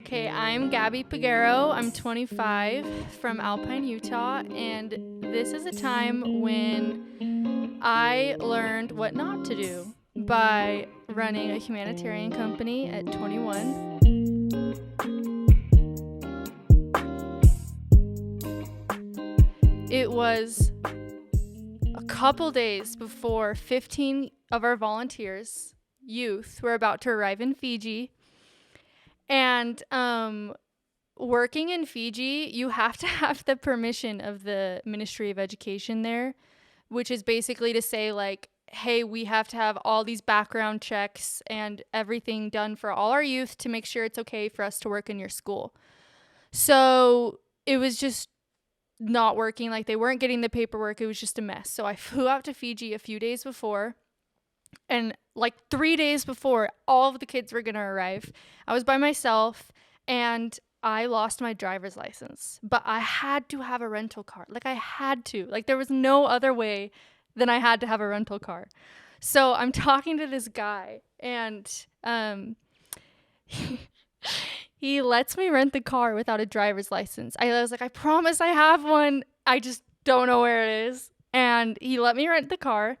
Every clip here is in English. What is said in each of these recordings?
Okay, I'm Gabby Piguero. I'm 25 from Alpine, Utah, and this is a time when I learned what not to do by running a humanitarian company at 21. It was a couple days before 15 of our volunteers, youth, were about to arrive in Fiji. And working in Fiji, you have to have the permission of the Ministry of Education there, which is basically to say, like, hey, we have to have all these background checks and everything done for all our youth to make sure it's okay for us to work in your school. So it was just not working. Like, they weren't getting the paperwork. It was just a mess. So I flew out to Fiji a few days before. And like 3 days before all of the kids were going to arrive, I was by myself and I lost my driver's license. But I had to have a rental car. Like, I had to. Like, there was no other way than I had to have a rental car. So I'm talking to this guy, and he lets me rent the car without a driver's license. I was like, I promise I have one. I just don't know where it is. And he let me rent the car.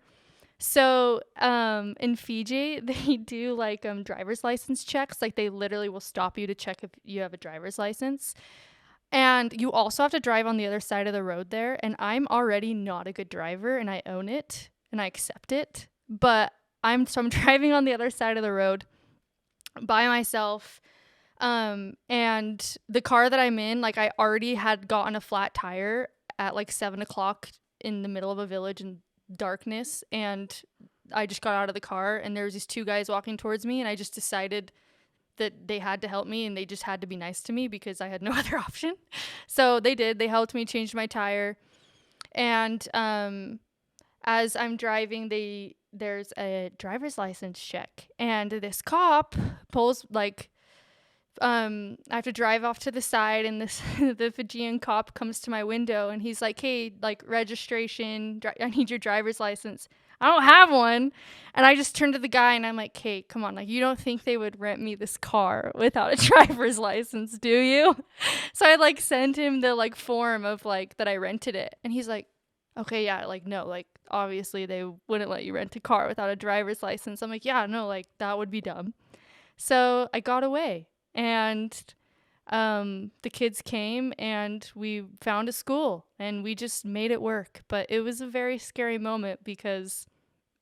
So in Fiji, they do like driver's license checks. Like, they literally will stop you to check if you have a driver's license. And you also have to drive on the other side of the road there. And I'm already not a good driver, and I own it and I accept it. But I'm driving on the other side of the road by myself. And the car that I'm in, like, I already had gotten a flat tire at like 7:00 in the middle of a village in darkness, and I just got out of the car, and there was these two guys walking towards me, and I just decided that they had to help me, and they just had to be nice to me because I had no other option. So they did. They helped me change my tire. And as I'm driving, there's a driver's license check, and this cop pulls, like, I have to drive off to the side, and the Fijian cop comes to my window, and he's like, hey, like, registration, I need your driver's license. I don't have one. And I just turned to the guy, and I'm like, hey, come on, like, you don't think they would rent me this car without a driver's license, do you? So I like sent him the like form of like that I rented it, and he's like, okay, yeah, like, no, like, obviously they wouldn't let you rent a car without a driver's license. I'm like, yeah, no, like, that would be dumb. So I got away. And the kids came, and we found a school, and we just made it work. But it was a very scary moment because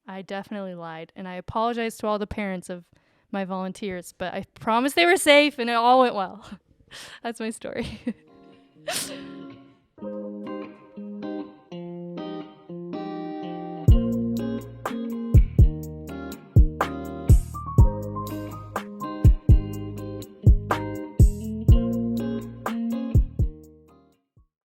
I definitely lied. And I apologize to all the parents of my volunteers, but I promised they were safe, and it all went well. That's my story.